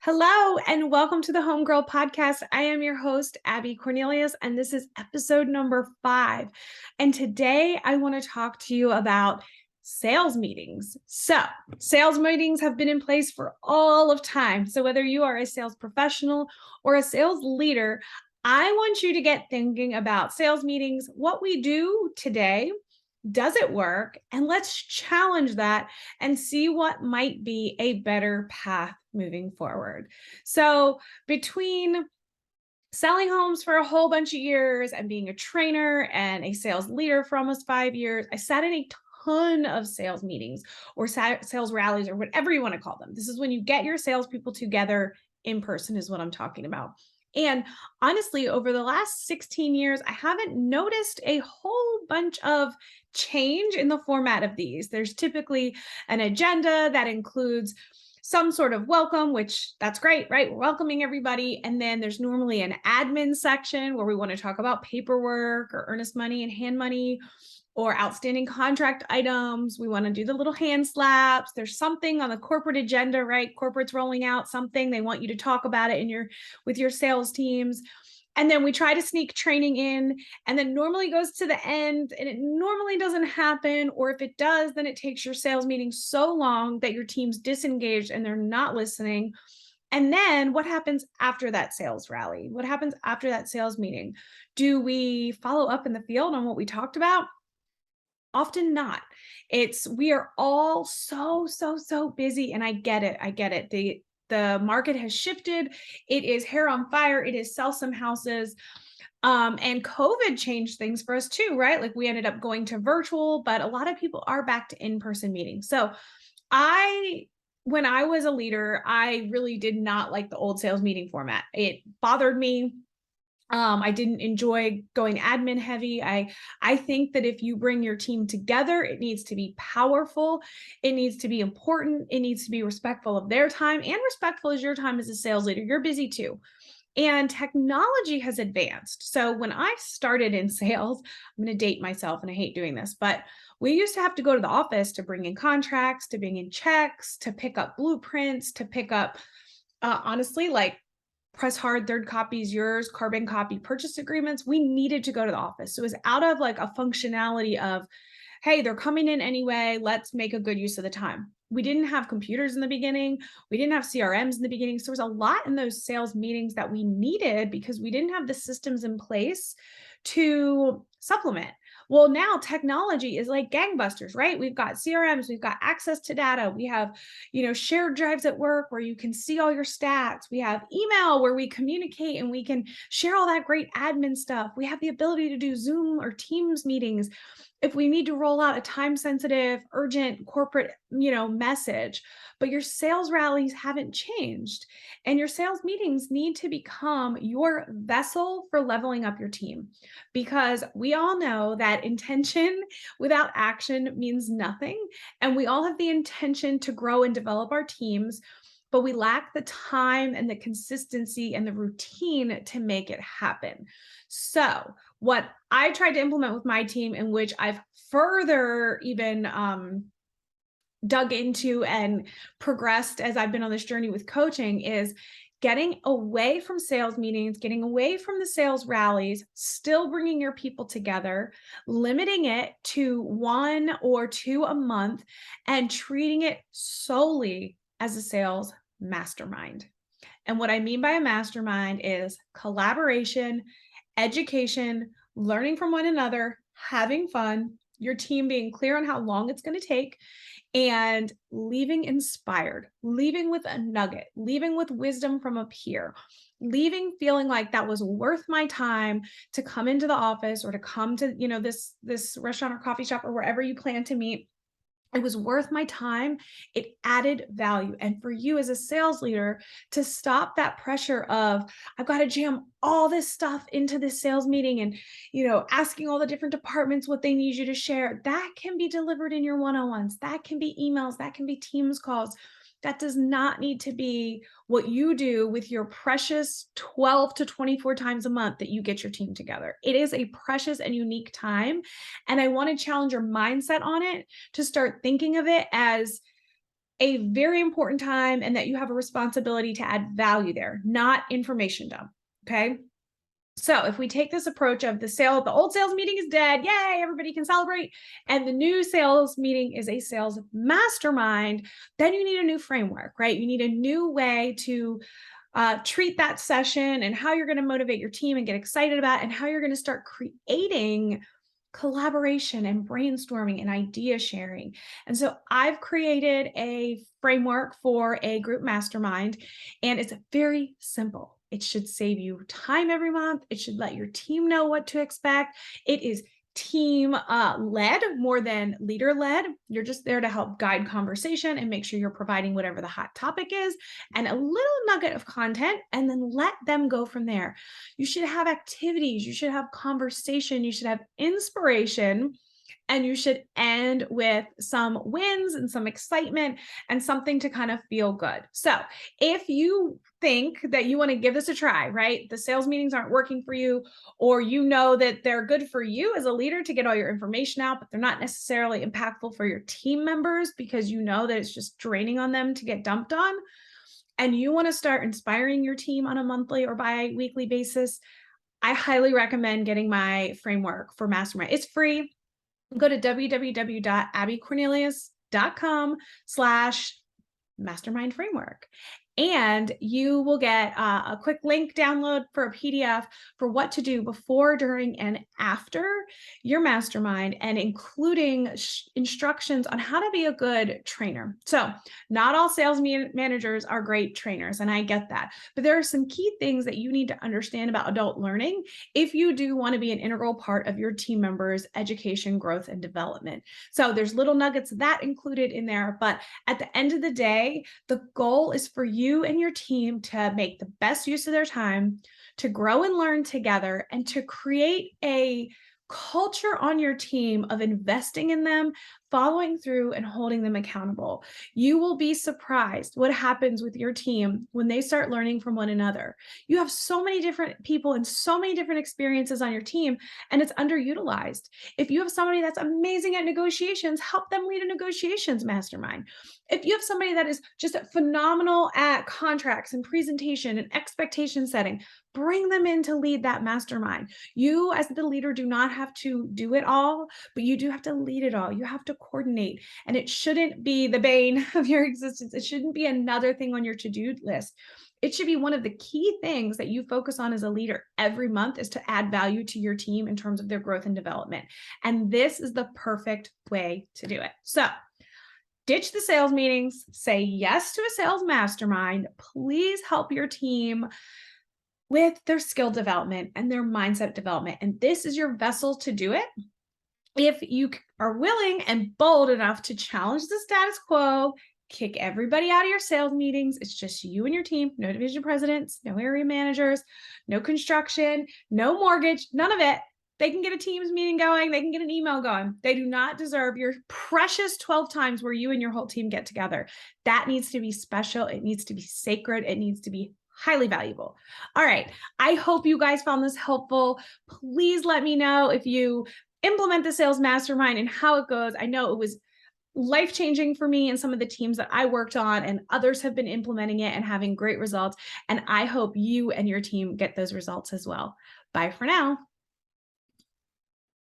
Hello, and welcome to the Homegirl Podcast. I am your host, Abby Cornelius, and this is episode number 5. And today I want to talk to you about sales meetings. So, sales meetings have been in place for all of time. So, whether you are a sales professional or a sales leader, I want you to get thinking about sales meetings, what we do today. Does it work? And let's challenge that and see what might be a better path moving forward. So, between selling homes for a whole bunch of years and being a trainer and a sales leader for almost 5 years, I sat in a ton of sales meetings or sales rallies or whatever you want to call them. This is when you get your salespeople together in person, is what I'm talking about. And honestly, over the last 16 years, I haven't noticed a whole bunch of change in the format of these. There's typically an agenda that includes some sort of welcome, which that's great, right? We're welcoming everybody. And then there's normally an admin section where we want to talk about paperwork or earnest money and hand money or outstanding contract items. We want to do the little hand slaps. There's something on the corporate agenda, right? Corporate's rolling out something. They want you to talk about it with your sales teams. And then we try to sneak training in, and then normally goes to the end, and it normally doesn't happen. Or if it does, then it takes your sales meeting so long that your team's disengaged and they're not listening. And then what happens after that sales rally? What happens after that sales meeting? Do we follow up in the field on what we talked about? Often not. We are all so busy, and I get it. I get it. The market has shifted. It is hair on fire. It is sell some houses. And COVID changed things for us too, right? Like we ended up going to virtual, but a lot of people are back to in-person meetings. So when I was a leader, I really did not like the old sales meeting format. It bothered me. I didn't enjoy going admin heavy. I think that if you bring your team together, it needs to be powerful. It needs to be important. It needs to be respectful of their time and respectful as your time as a sales leader. You're busy too. And technology has advanced. So when I started in sales, I'm going to date myself and I hate doing this, but we used to have to go to the office to bring in contracts, to bring in checks, to pick up blueprints, to pick up, honestly, like press hard, third copy is yours, carbon copy purchase agreements. We needed to go to the office. So it was out of like a functionality of, hey, they're coming in anyway, let's make a good use of the time. We didn't have computers in the beginning. We didn't have CRMs in the beginning. So there was a lot in those sales meetings that we needed because we didn't have the systems in place to supplement. Well, now technology is like gangbusters, right? We've got CRMs, we've got access to data. We have, shared drives at work where you can see all your stats. We have email where we communicate and we can share all that great admin stuff. We have the ability to do Zoom or Teams meetings if we need to roll out a time sensitive, urgent corporate, message. But your sales rallies haven't changed. And your sales meetings need to become your vessel for leveling up your team. Because we all know that intention without action means nothing. And we all have the intention to grow and develop our teams, but we lack the time and the consistency and the routine to make it happen. So what I tried to implement with my team, in which I've further even dug into and progressed as I've been on this journey with coaching, is getting away from sales meetings, getting away from the sales rallies, still bringing your people together, limiting it to 1 or 2 a month, and treating it solely as a sales mastermind. And what I mean by a mastermind is collaboration, education, learning from one another, having fun, your team being clear on how long it's going to take, and leaving inspired, leaving with a nugget, leaving with wisdom from a peer, leaving feeling like that was worth my time to come into the office or to come to, this restaurant or coffee shop or wherever you plan to meet. It was worth my time. It added value. And for you as a sales leader to stop that pressure of, I've got to jam all this stuff into this sales meeting and, asking all the different departments what they need you to share, that can be delivered in your one-on-ones. That can be emails. That can be Teams calls. That does not need to be what you do with your precious 12 to 24 times a month that you get your team together. It is a precious and unique time. And I want to challenge your mindset on it to start thinking of it as a very important time and that you have a responsibility to add value there, not information dump. Okay. So if we take this approach of the old sales meeting is dead, yay, everybody can celebrate, and the new sales meeting is a sales mastermind, then you need a new framework, right? You need a new way to treat that session and how you're going to motivate your team and get excited about it, and how you're going to start creating collaboration and brainstorming and idea sharing. And so I've created a framework for a group mastermind, and it's very simple. It should save you time every month. It should let your team know what to expect. It is team led more than leader led. You're just there to help guide conversation and make sure you're providing whatever the hot topic is and a little nugget of content, and then let them go from there. You should have activities, you should have conversation, you should have inspiration, and you should end with some wins and some excitement and something to kind of feel good. So if you think that you want to give this a try, right? The sales meetings aren't working for you, or you know that they're good for you as a leader to get all your information out, but they're not necessarily impactful for your team members because you know that it's just draining on them to get dumped on, and you want to start inspiring your team on a monthly or bi-weekly basis, I highly recommend getting my framework for Mastermind. It's free. Go to www.abbycornelius.com/mastermind framework. And you will get a quick link download for a PDF for what to do before, during, and after your mastermind, and including instructions on how to be a good trainer. So not all sales managers are great trainers, and I get that. But there are some key things that you need to understand about adult learning if you do want to be an integral part of your team members' education, growth, and development. So there's little nuggets of that included in there. But at the end of the day, the goal is for you and your team to make the best use of their time, to grow and learn together, and to create a culture on your team of investing in them, following through, and holding them accountable. You will be surprised what happens with your team when they start learning from one another. You have so many different people and so many different experiences on your team, and it's underutilized. If you have somebody that's amazing at negotiations, help them lead a negotiations mastermind. If you have somebody that is just phenomenal at contracts and presentation and expectation setting, bring them in to lead that mastermind. You, as the leader, do not have to do it all, but you do have to lead it all. You have to coordinate, and it shouldn't be the bane of your existence. It shouldn't be another thing on your to-do list. It should be one of the key things that you focus on as a leader every month, is to add value to your team in terms of their growth and development. And this is the perfect way to do it. So ditch the sales meetings, say yes to a sales mastermind. Please help your team with their skill development and their mindset development. And this is your vessel to do it. If you are willing and bold enough to challenge the status quo, kick everybody out of your sales meetings. It's just you and your team, no division presidents, no area managers, no construction, no mortgage, none of it. They can get a Teams meeting going. They can get an email going. They do not deserve your precious 12 times where you and your whole team get together. That needs to be special. It needs to be sacred. It needs to be highly valuable. All right. I hope you guys found this helpful. Please let me know if you implement the sales mastermind and how it goes. I know it was life-changing for me and some of the teams that I worked on, and others have been implementing it and having great results. And I hope you and your team get those results as well. Bye for now.